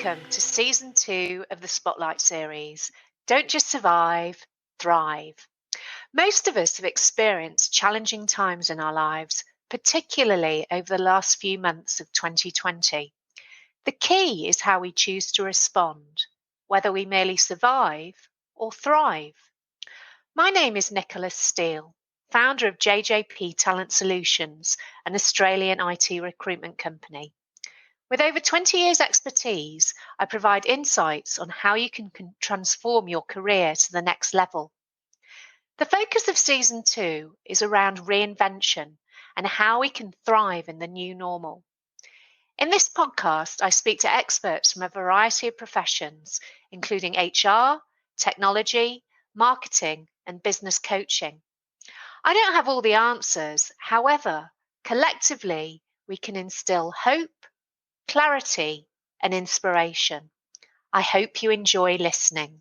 welcome to Season 2 of the Spotlight series, Don't Just Survive, Thrive. Most of us have experienced challenging times in our lives, particularly over the last few months of 2020. The key is how we choose to respond, whether we merely survive or thrive. My name is Nicholas Steele, founder of JJP Talent Solutions, an Australian IT recruitment company. With over 20 years' expertise, I provide insights on how you can transform your career to the next level. The focus of Season 2 is around reinvention and how we can thrive in the new normal. In this podcast, I speak to experts from a variety of professions, including HR, technology, marketing, and business coaching. I don't have all the answers. However, collectively, we can instill hope, clarity, and inspiration. I hope you enjoy listening.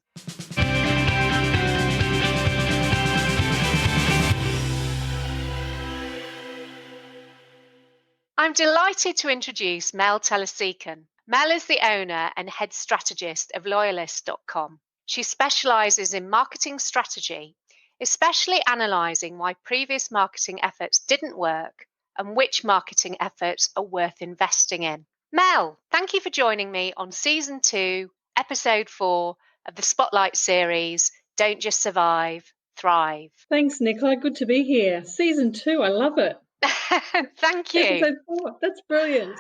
I'm delighted to introduce Mel Telecican. Mel is the owner and head strategist of Loyalist.com. She specialises in marketing strategy, especially analysing why previous marketing efforts didn't work and which marketing efforts are worth investing in. Mel, thank you for joining me on Season 2, Episode 4 of the Spotlight series, Don't Just Survive, Thrive. Thanks, Nicola. Good to be here. Season 2, I love it. Thank you. Episode 4, that's brilliant.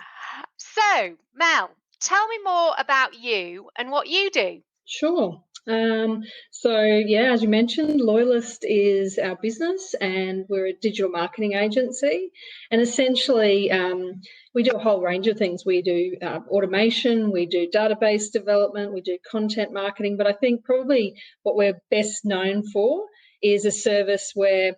So, Mel, tell me more about you and what you do. Sure. As you mentioned, Loyalist is our business and we're a digital marketing agency. And essentially, we do a whole range of things. We do automation, we do database development, we do content marketing. But I think probably what we're best known for is a service where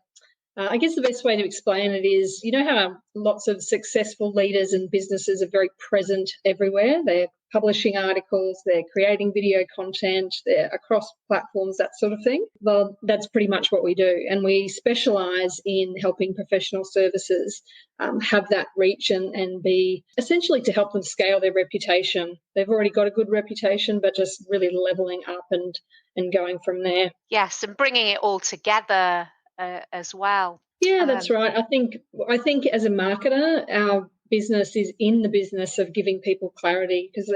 I guess the best way to explain it is, you know how lots of successful leaders and businesses are very present everywhere? They're publishing articles, they're creating video content, they're across platforms, that sort of thing. Well, that's pretty much what we do. And we specialise in helping professional services have that reach and be essentially to help them scale their reputation. They've already got a good reputation, but just really levelling up and going from there. Yes, and bringing it all together as well. Yeah, that's right. I think as a marketer, our business is in the business of giving people clarity, because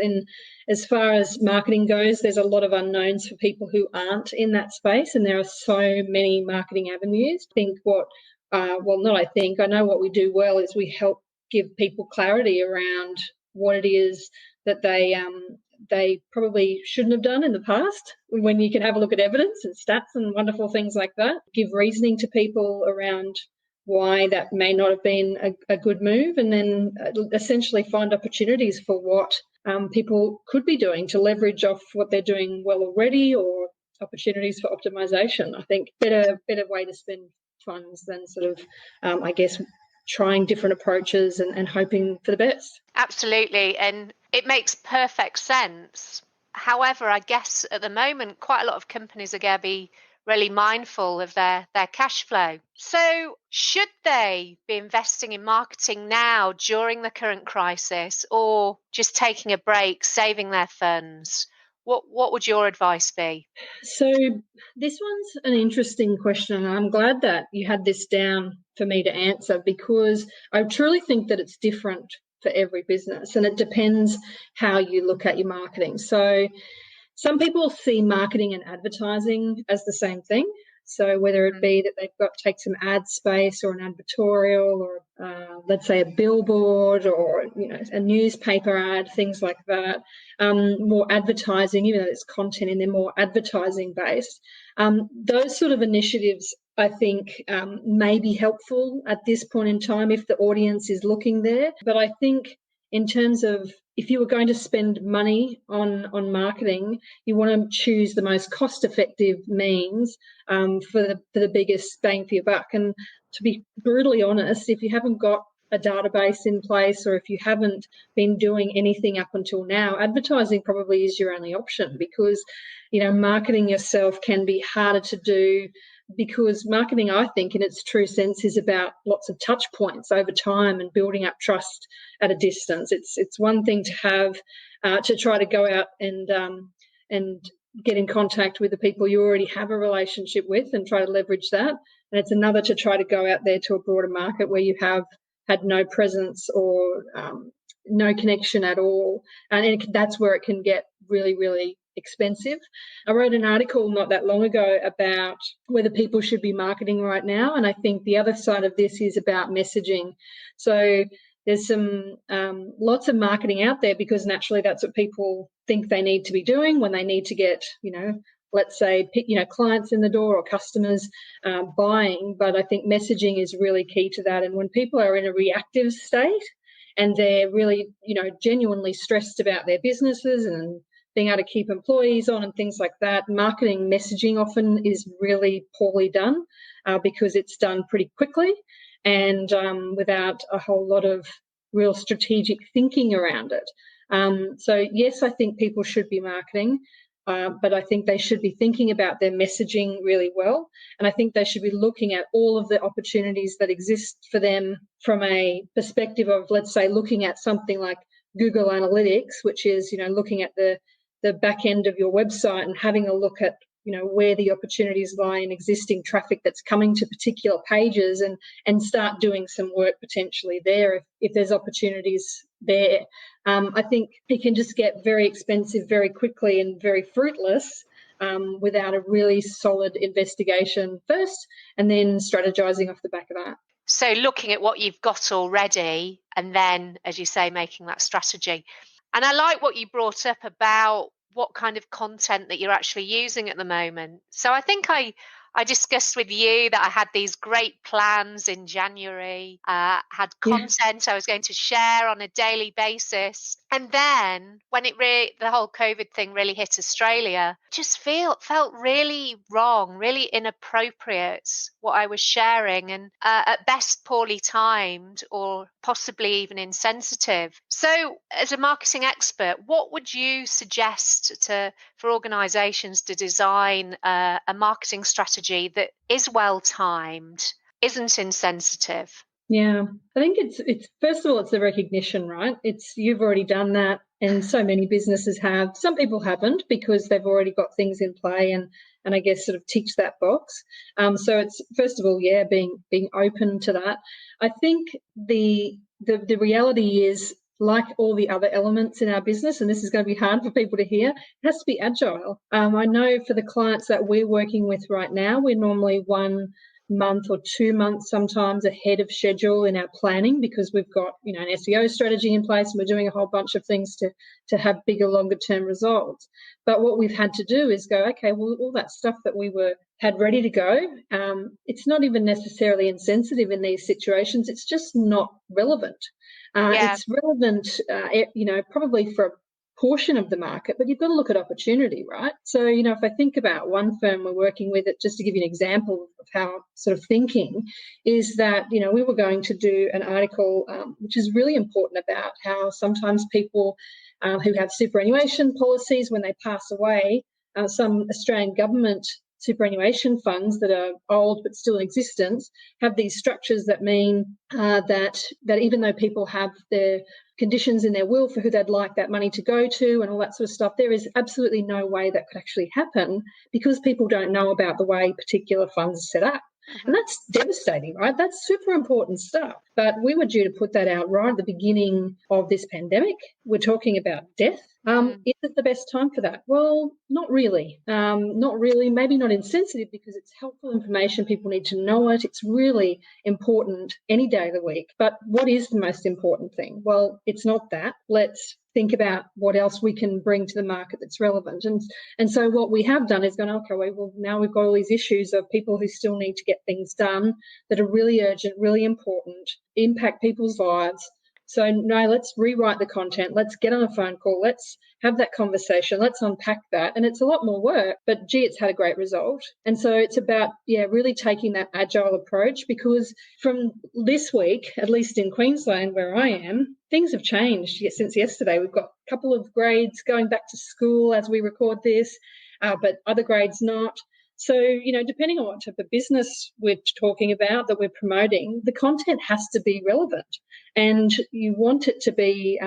as far as marketing goes, there's a lot of unknowns for people who aren't in that space, and there are so many marketing avenues. I know what we do well is we help give people clarity around what it is that they probably shouldn't have done in the past, when you can have a look at evidence and stats and wonderful things like that. Give reasoning to people around why that may not have been a good move, and then essentially find opportunities for what people could be doing to leverage off what they're doing well already, or opportunities for optimization. I think better way to spend funds than sort of, trying different approaches and hoping for the best. Absolutely. And it makes perfect sense. However, I guess at the moment, quite a lot of companies are going to be really mindful of their cash flow. So should they be investing in marketing now during the current crisis, or just taking a break, saving their funds? What would your advice be? So this one's an interesting question, and I'm glad that you had this down for me to answer, because I truly think that it's different for every business, and it depends how you look at your marketing. So some people see marketing and advertising as the same thing. So whether it be that they've got to take some ad space or an advertorial, or let's say a billboard, or a newspaper ad, things like that, more advertising, even though it's content in there, more advertising based. Those sort of initiatives, I think, may be helpful at this point in time if the audience is looking there. But I think in terms of, if you were going to spend money on marketing, you want to choose the most cost-effective means for the biggest bang for your buck. And to be brutally honest, if you haven't got a database in place, or if you haven't been doing anything up until now, advertising probably is your only option, because marketing yourself can be harder to do because marketing, I think, in its true sense, is about lots of touch points over time and building up trust at a distance. It's one thing to have to try to go out and get in contact with the people you already have a relationship with and try to leverage that. And it's another to try to go out there to a broader market where you have had no presence or no connection at all. And that's where it can get really, really expensive. I wrote an article not that long ago about whether people should be marketing right now. And I think the other side of this is about messaging. So there's some lots of marketing out there because naturally that's what people think they need to be doing when they need to get, let's say, clients in the door or customers buying. But I think messaging is really key to that. And when people are in a reactive state and they're really, genuinely stressed about their businesses and being able to keep employees on and things like that, marketing messaging often is really poorly done because it's done pretty quickly and without a whole lot of real strategic thinking around it. So, yes, I think people should be marketing, but I think they should be thinking about their messaging really well. And I think they should be looking at all of the opportunities that exist for them from a perspective of, let's say, looking at something like Google Analytics, which is, looking at the back end of your website and having a look at, where the opportunities lie in existing traffic that's coming to particular pages and start doing some work potentially there if there's opportunities there. I think it can just get very expensive very quickly and very fruitless without a really solid investigation first and then strategizing off the back of that. So looking at what you've got already and then, as you say, making that strategy. And I like what you brought up about what kind of content that you're actually using at the moment. So I think I discussed with you that I had these great plans in January, had content I was going to share on a daily basis. And then when the whole COVID thing really hit Australia, just felt really wrong, really inappropriate what I was sharing and at best poorly timed or possibly even insensitive. So as a marketing expert, what would you suggest for organizations to design a marketing strategy that is well timed, isn't insensitive? Yeah, I think it's first of all, it's the recognition, right? You've already done that, and so many businesses have. Some people haven't because they've already got things in play and I guess sort of ticked that box. So it's first of all, being open to that. I think the reality is, like all the other elements in our business, and this is going to be hard for people to hear, it has to be agile. I know for the clients that we're working with right now, we're normally 1 month or 2 months sometimes ahead of schedule in our planning because we've got an SEO strategy in place and we're doing a whole bunch of things to have bigger, longer term results. But what we've had to do is go, okay, well, all that stuff that we had ready to go, it's not even necessarily insensitive in these situations. It's just not relevant. It's relevant, probably for a portion of the market, but you've got to look at opportunity, right? So, if I think about one firm we're working with, just to give you an example of how sort of thinking is that, we were going to do an article which is really important about how sometimes people who have superannuation policies, when they pass away, some Australian government superannuation funds that are old but still in existence have these structures that mean that even though people have their conditions in their will for who they'd like that money to go to and all that sort of stuff, there is absolutely no way that could actually happen because people don't know about the way particular funds are set up. And that's devastating, right? That's super important stuff. But we were due to put that out right at the beginning of this pandemic. We're talking about death. Is it the best time for that? Well, not really. Not really. Maybe not insensitive because it's helpful information. People need to know it. It's really important any day of the week. But what is the most important thing? Well, it's not that. Let's think about what else we can bring to the market that's relevant. And so what we have done is gone, okay, well, now we've got all these issues of people who still need to get things done that are really urgent, really important, impact people's lives. So, no, let's rewrite the content. Let's get on a phone call. Let's have that conversation. Let's unpack that. And it's a lot more work, but gee, it's had a great result. And so it's about, really taking that agile approach because from this week, at least in Queensland where I am, things have changed since yesterday. We've got a couple of grades going back to school as we record this, but other grades not. So, depending on what type of business we're talking about that we're promoting, the content has to be relevant. And you want it to be,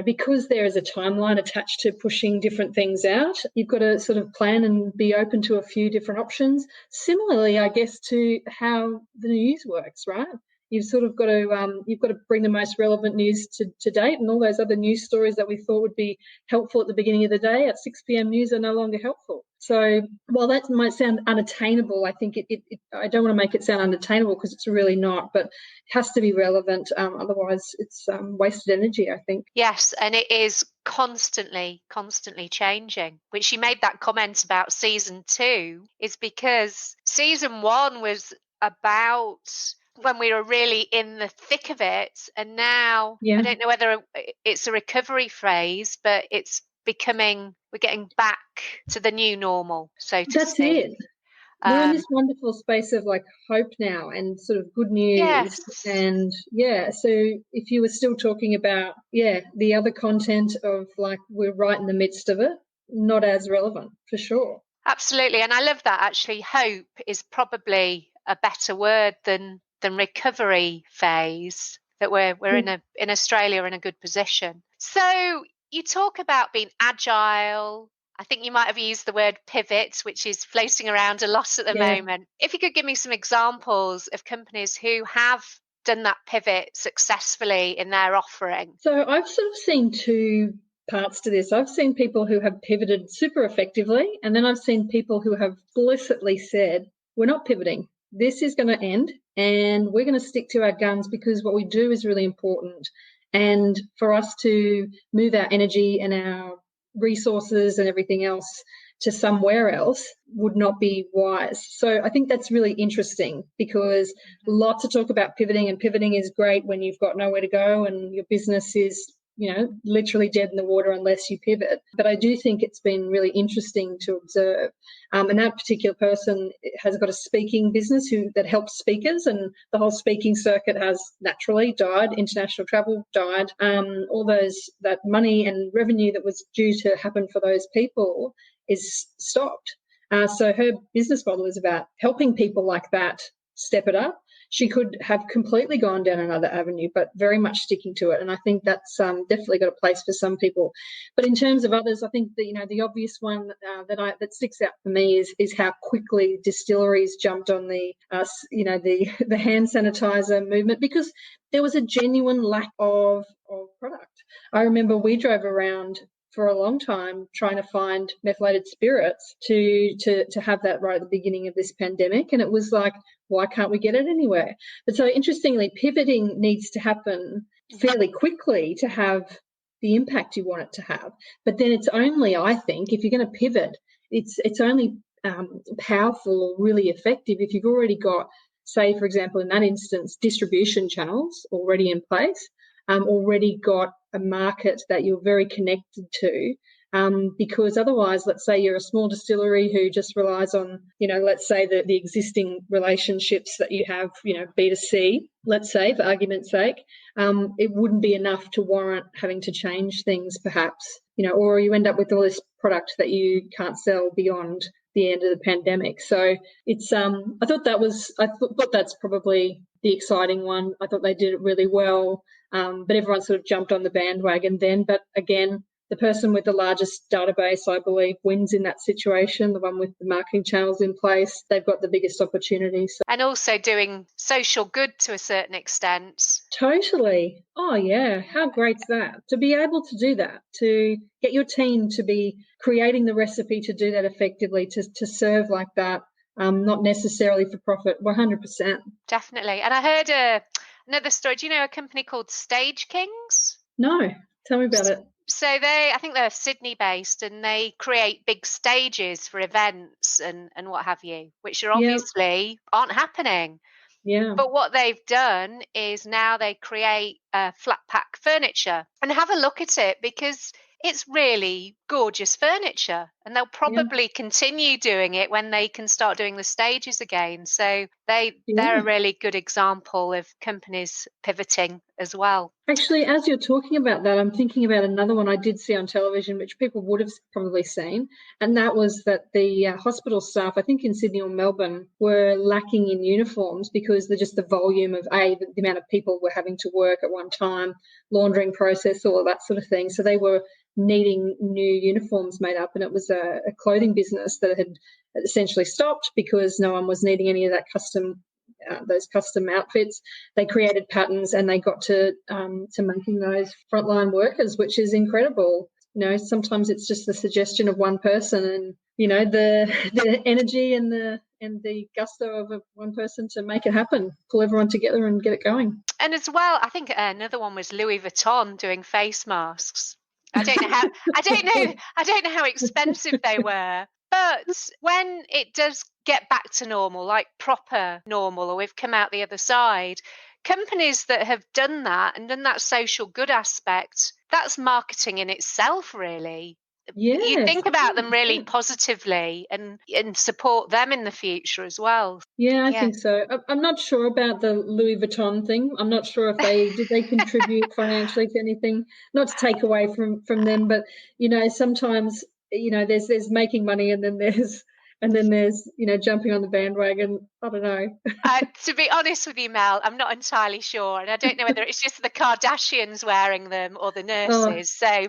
because there is a timeline attached to pushing different things out, you've got to sort of plan and be open to a few different options. Similarly, I guess, to how the news works, right? You've sort of got to bring the most relevant news to date, and all those other news stories that we thought would be helpful at the beginning of the day at 6 p.m. news are no longer helpful. So while that might sound unattainable, I think I don't want to make it sound unattainable, because it's really not, but it has to be relevant. Otherwise, it's wasted energy, I think. Yes, and it is constantly changing, which you made that comment about season 2 is because season 1 was about when we were really in the thick of it, and now I don't know whether it's a recovery phase, but we're getting back to the new normal, so to That's speak. it. We're in this wonderful space of like hope now and sort of good news. Yes. And so if you were still talking about, the other content of like we're right in the midst of it, not as relevant for sure. Absolutely. And I love that, actually. Hope is probably a better word than recovery phase, that we're in Australia in a good position. So you talk about being agile. I think you might have used the word pivot, which is floating around a lot at the moment. If you could give me some examples of companies who have done that pivot successfully in their offering. So I've sort of seen two parts to this. I've seen people who have pivoted super effectively, and then I've seen people who have explicitly said, we're not pivoting. This is going to end, and we're going to stick to our guns because what we do is really important. And for us to move our energy and our resources and everything else to somewhere else would not be wise. So I think that's really interesting, because lots of talk about pivoting, and pivoting is great when you've got nowhere to go and your business is, literally dead in the water unless you pivot. But I do think it's been really interesting to observe. And that particular person has got a speaking business that helps speakers, and the whole speaking circuit has naturally died. International travel died. All that money and revenue that was due to happen for those people is stopped. So her business model is about helping people like that step it up. She could have completely gone down another avenue, but very much sticking to it. And I think that's definitely got a place for some people. But in terms of others, I think that, the obvious one that sticks out for me is how quickly distilleries jumped on the hand sanitizer movement, because there was a genuine lack of product. I remember we drove around for a long time trying to find methylated spirits to have that right at the beginning of this pandemic, and it was like, why can't we get it anywhere? But so interestingly, pivoting needs to happen fairly quickly to have the impact you want it to have. But then it's only, I think, if you're going to pivot, it's only powerful or really effective if you've already got, say, for example, in that instance, distribution channels already in place, already got a market that you're very connected to, because otherwise, let's say you're a small distillery who just relies on, let's say the existing relationships that you have, B2C, let's say, for argument's sake, it wouldn't be enough to warrant having to change things perhaps, or you end up with all this product that you can't sell beyond the end of the pandemic. So it's, I thought that's probably the exciting one. I thought they did it really well. But everyone sort of jumped on the bandwagon then. But again, the person with the largest database, I believe, wins in that situation, the one with the marketing channels in place. They've got the biggest opportunity. So. And also doing social good to a certain extent. Totally. Oh, yeah. How great's that? To be able to do that, to get your team to be creating the recipe to do that effectively, to serve like that, not necessarily for profit, 100%. Definitely. And I heard another story. Do you know a company called Stage Kings? No. Tell me about it. So I think they're Sydney based, and they create big stages for events and what have you, which are obviously aren't happening. Yeah. But what they've done is now they create flat pack furniture, and have a look at it, because it's really gorgeous furniture. And they'll probably continue doing it when they can start doing the stages again. So they're a really good example of companies pivoting as well. Actually, as you're talking about that, I'm thinking about another one I did see on television, which people would have probably seen, and that was that the hospital staff, I think in Sydney or Melbourne, were lacking in uniforms because the volume of the amount of people were having to work at one time, laundering process, all of that sort of thing. So they were needing new uniforms made up, and it was a clothing business that had essentially stopped because no one was needing any of that those custom outfits. They created patterns and they got to making those frontline workers, which is incredible. Sometimes it's just the suggestion of one person, and the energy and the gusto of one person to make it happen, pull everyone together and get it going. And as well, I think another one was Louis Vuitton doing face masks. I don't know how expensive they were. But when it does get back to normal, like proper normal, or we've come out the other side, companies that have done that and done that social good aspect, that's marketing in itself, really. Yes. You think about them really positively and support them in the future as well. Yeah, I think so. I'm not sure about the Louis Vuitton thing. I'm not sure if did they contribute financially to anything. Not to take away from them, but sometimes there's making money and then there's jumping on the bandwagon. I don't know. To be honest with you, Mel, I'm not entirely sure, and I don't know whether it's just the Kardashians wearing them or the nurses. So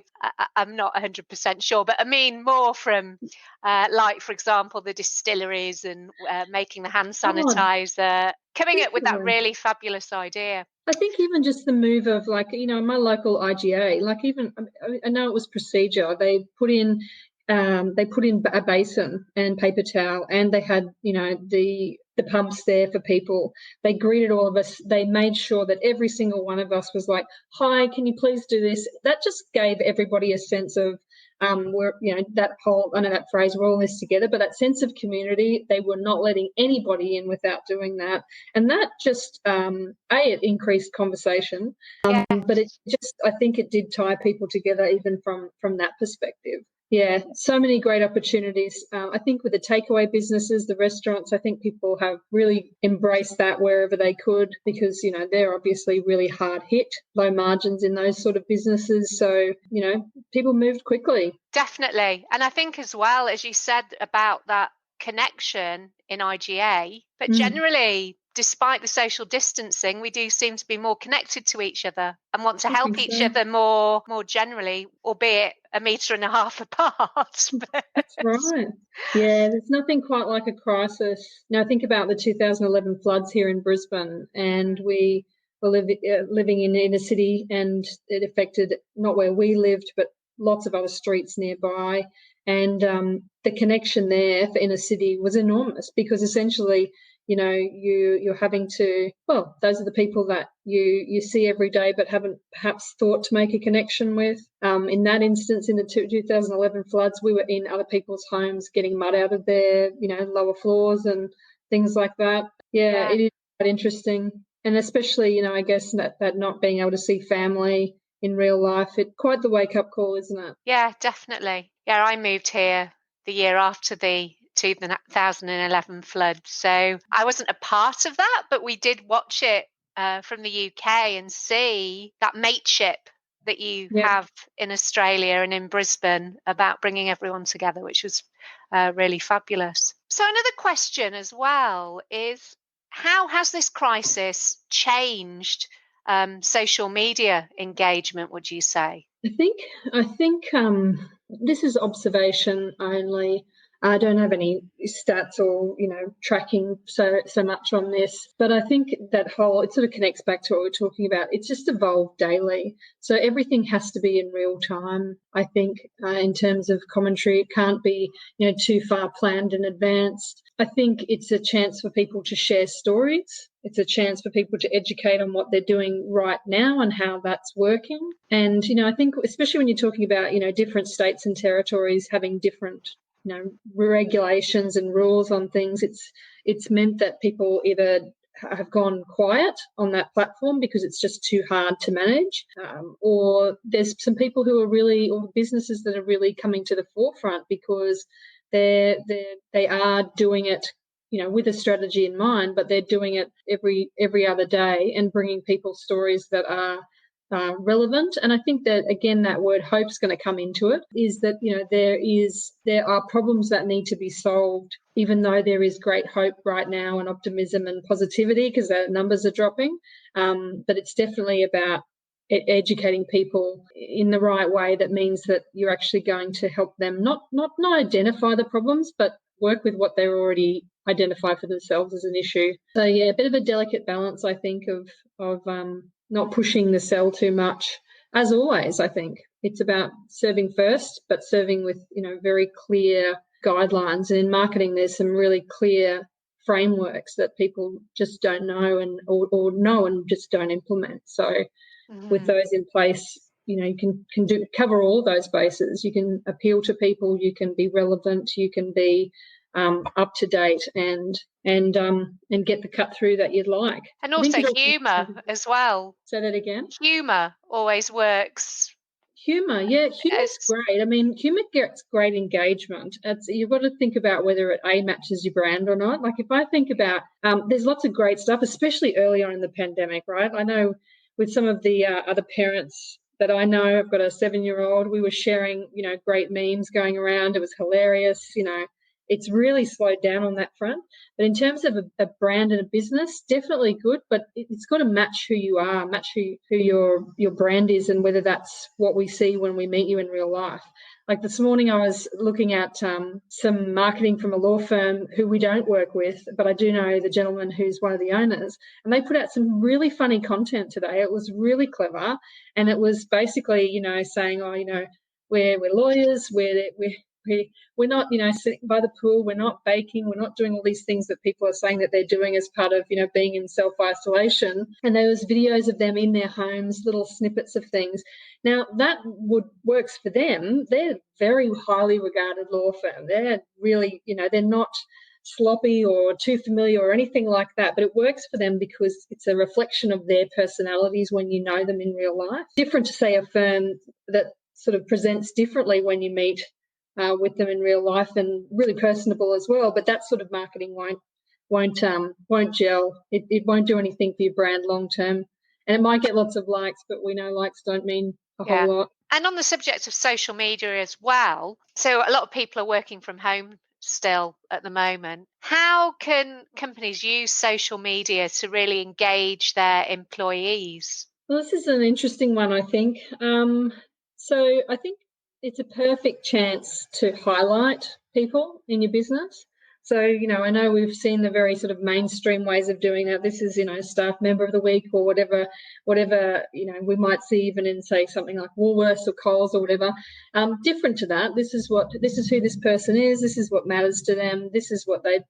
I'm not 100% sure, but I mean more from like, for example, the distilleries and making the hand sanitizer, coming up with that really fabulous idea. I think even just the move of my local IGA, I know it was procedure. They put in a basin and paper towel, and they had the pumps there for people. They greeted all of us. They made sure that every single one of us was like, "Hi, can you please do this?" That just gave everybody a sense of that whole, I know that phrase, we're all in this together, but that sense of community. They were not letting anybody in without doing that, and that just it increased conversation, but it just, I think it did tie people together even from that perspective. Yeah, so many great opportunities. I think with the takeaway businesses, the restaurants, I think people have really embraced that wherever they could, because, they're obviously really hard hit, low margins in those sort of businesses. So, people moved quickly. Definitely. And I think as well, as you said about that connection in IGA, but generally, despite the social distancing, we do seem to be more connected to each other and want to help each other more generally, albeit 1.5 meters apart. That's right. Yeah, there's nothing quite like a crisis. Now, think about the 2011 floods here in Brisbane, and we were living in inner city, and it affected not where we lived, but lots of other streets nearby. And the connection there for inner city was enormous, because essentially, you're having to, those are the people that you see every day but haven't perhaps thought to make a connection with. In that instance, in the 2011 floods, we were in other people's homes getting mud out of their, lower floors and things like that. Yeah, it is quite interesting. And especially, I guess that not being able to see family in real life, it's quite the wake-up call, isn't it? Yeah, definitely. Yeah, I moved here the year after the 2011 flood, so I wasn't a part of that, but we did watch it from the UK and see that mateship that you have in Australia and in Brisbane about bringing everyone together, which was really fabulous. So another question as well is, how has this crisis changed social media engagement, would you say? I think this is observation only. I don't have any stats or, tracking so much on this, but I think that it sort of connects back to what we're talking about. It's just evolved daily. So everything has to be in real time, I think, in terms of commentary. It can't be, too far planned in advance. I think it's a chance for people to share stories. It's a chance for people to educate on what they're doing right now and how that's working. And, I think especially when you're talking about, different states and territories having different regulations and rules on things, it's meant that people either have gone quiet on that platform because it's just too hard to manage, or there's some people who are really, or businesses that are really coming to the forefront because they are doing it, with a strategy in mind, but they're doing it every other day and bringing people stories that are relevant. And I think that, again, that word hope's going to come into it, is that, there are problems that need to be solved, even though there is great hope right now and optimism and positivity because the numbers are dropping. But it's definitely about educating people in the right way. That means that you're actually going to help them not identify the problems, but work with what they're already identified for themselves as an issue. So yeah, a bit of a delicate balance, I think, of not pushing the sell too much. As always, I think it's about serving first, but serving with very clear guidelines. And in marketing, there's some really clear frameworks that people just don't know or know and just don't implement. So with those in place, you can cover all those bases. You can appeal to people, you can be relevant, you can be up to date and get the cut through that you'd like. And also humour as well. Say that again. Humour always works. Humour, yeah, humour's great. I mean, humour gets great engagement. You've got to think about whether it matches your brand or not. Like if I think about, there's lots of great stuff, especially early on in the pandemic, right? I know with some of the other parents that I know, I've got a 7-year-old, we were sharing, great memes going around. It was hilarious, It's really slowed down on that front. But in terms of a brand and a business, definitely good, but it's got to match who you are, match who your brand is, and whether that's what we see when we meet you in real life. Like this morning I was looking at some marketing from a law firm who we don't work with, but I do know the gentleman who's one of the owners, and they put out some really funny content today. It was really clever, and it was basically, saying, we're lawyers, we're not, sitting by the pool, we're not baking, we're not doing all these things that people are saying that they're doing as part of, being in self-isolation. And there was videos of them in their homes, little snippets of things. Now, that works for them. They're very highly regarded law firm. They're really, they're not sloppy or too familiar or anything like that, but it works for them because it's a reflection of their personalities when you know them in real life. Different to, say, a firm that sort of presents differently when you meet with them in real life, and really personable as well. But that sort of marketing won't gel. It won't do anything for your brand long term, and it might get lots of likes, but we know likes don't mean a whole lot. And on the subject of social media as well, so a lot of people are working from home still at the moment. How can companies use social media to really engage their employees? Well, this is an interesting one, I think. So I think it's a perfect chance to highlight people in your business. So, I know we've seen the very sort of mainstream ways of doing that. This is, staff member of the week or whatever, we might see even in, say, something like Woolworths or Coles or whatever. Different to that, this is who this person is. This is what matters to them. This is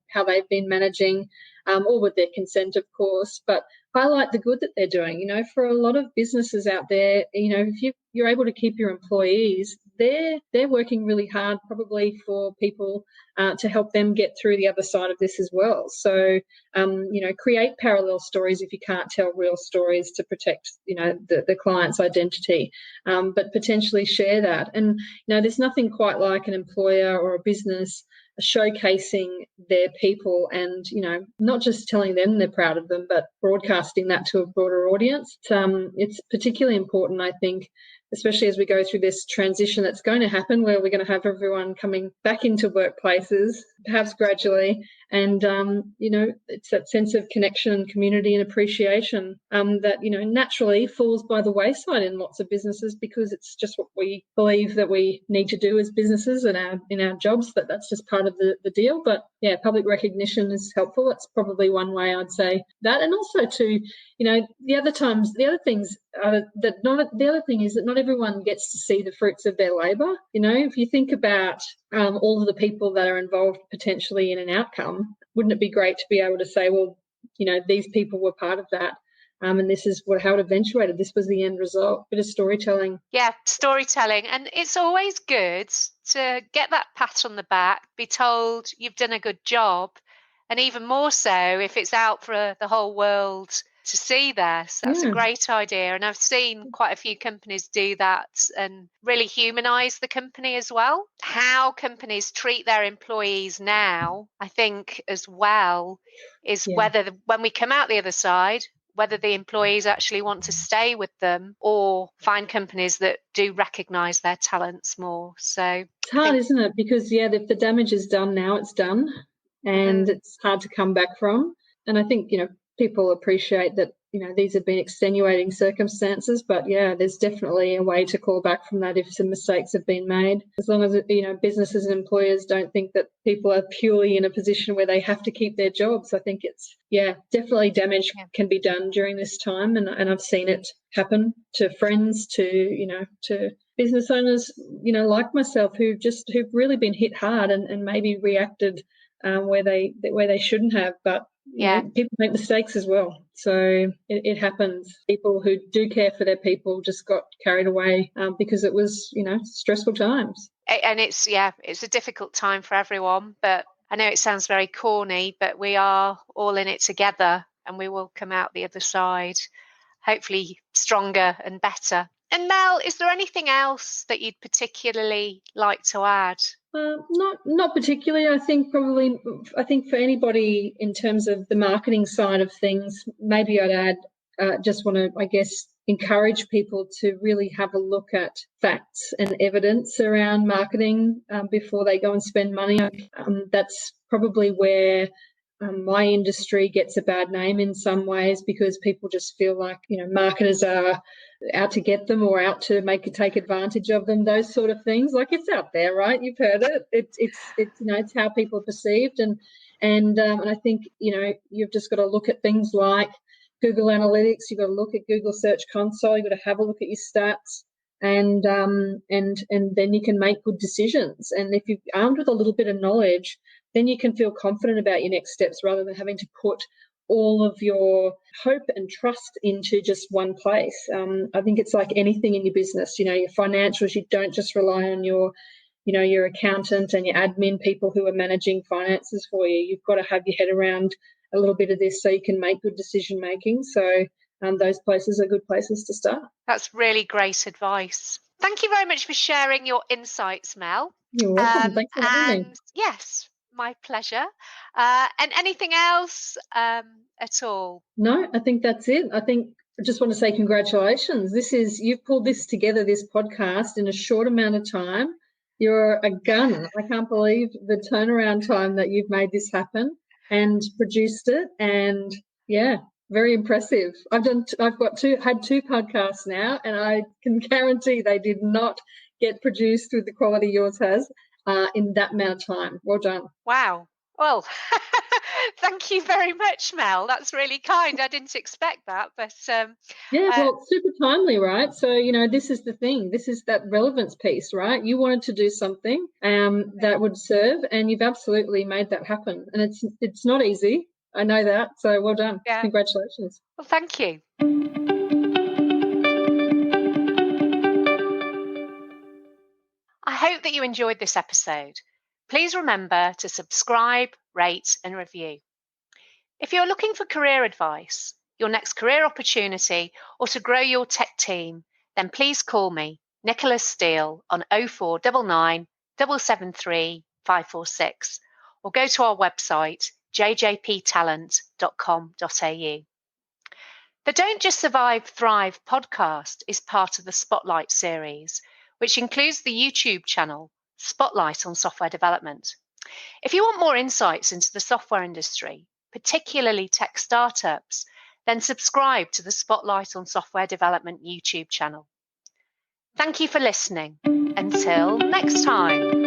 how they've been managing, all with their consent, of course, but highlight the good that they're doing. For a lot of businesses out there, if you're able to keep your employees, they're working really hard probably for people to help them get through the other side of this as well. So, create parallel stories if you can't tell real stories to protect, the client's identity, but potentially share that. And, there's nothing quite like an employer or a business showcasing their people and, not just telling them they're proud of them, but broadcasting that to a broader audience. It's particularly important, I think, especially as we go through this transition that's going to happen, where we're going to have everyone coming back into workplaces, perhaps gradually. And, it's that sense of connection and community and appreciation that, naturally falls by the wayside in lots of businesses, because it's just what we believe that we need to do as businesses and in our jobs, but that's just part of the deal. But, yeah, public recognition is helpful. That's probably one way I'd say that. And also to, the other thing is that not everyone gets to see the fruits of their labour. If you think about all of the people that are involved potentially in an outcome, wouldn't it be great to be able to say, well, these people were part of that, and this is how it eventuated. This was the end result. Bit of storytelling. Yeah, storytelling. And it's always good to get that pat on the back, be told you've done a good job, And even more so if it's out for the whole world to see there. So that's a great idea. And I've seen quite a few companies do that and really humanize the company as well. How companies treat their employees now, I think as well, is whether when we come out the other side, whether the employees actually want to stay with them or find companies that do recognise their talents more. So it's hard, isn't it? Because, if the damage is done now, it's done, and it's hard to come back from. And I think, people appreciate that, these have been extenuating circumstances, but there's definitely a way to call back from that if some mistakes have been made. As long as, businesses and employers don't think that people are purely in a position where they have to keep their jobs. I think it's, definitely damage can be done during this time. And I've seen it happen to friends, to business owners, like myself, who've really been hit hard and maybe reacted where they shouldn't have. But people make mistakes as well. So it happens. People who do care for their people just got carried away because it was, stressful times. And it's a difficult time for everyone. But I know it sounds very corny, but we are all in it together and we will come out the other side, hopefully stronger and better. And Mel, is there anything else that you'd particularly like to add? Not particularly. I think for anybody in terms of the marketing side of things, maybe I'd add, just want to, I guess, encourage people to really have a look at facts and evidence around marketing before they go and spend money. That's probably where my industry gets a bad name in some ways, because people just feel like, marketers are out to get them or out to take advantage of them, those sort of things. Like, it's out there, right? You've heard it. It's how people are perceived. And I think, you've just got to look at things like Google Analytics. You've got to look at Google Search Console. You've got to have a look at your stats. And then you can make good decisions. And if you're armed with a little bit of knowledge, then you can feel confident about your next steps rather than having to put all of your hope and trust into just one place. I think it's like anything in your business, your financials. You don't just rely on your accountant and your admin people who are managing finances for you. You've got to have your head around a little bit of this so you can make good decision making. So those places are good places to start. That's really great advice. Thank you very much for sharing your insights, Mel. You're welcome. Thanks for having me. Yes, my pleasure. And anything else at all? No, I think that's it. I just want to say congratulations. You've pulled this together, this podcast, in a short amount of time. You're a gun. I can't believe the turnaround time that you've made this happen and produced it. And very impressive. I've had two podcasts now, and I can guarantee they did not get produced with the quality yours has in that amount of time. Well done. Wow. Well, thank you very much, Mel. That's really kind. I didn't expect that, but well, super timely, right? So this is the thing. This is that relevance piece, right? You wanted to do something that would serve, and you've absolutely made that happen. And it's not easy. I know that. So well done. Yeah. Congratulations. Well, thank you. I hope that you enjoyed this episode. Please remember to subscribe, rate, and review. If you're looking for career advice, your next career opportunity, or to grow your tech team, then please call me, Nicola Steele, on 0499 773 546, or go to our website, jjptalent.com.au. The Don't Just Survive, Thrive podcast is part of the Spotlight series, which includes the YouTube channel, Spotlight on Software Development. If you want more insights into the software industry, particularly tech startups, then subscribe to the Spotlight on Software Development YouTube channel. Thank you for listening. Until next time.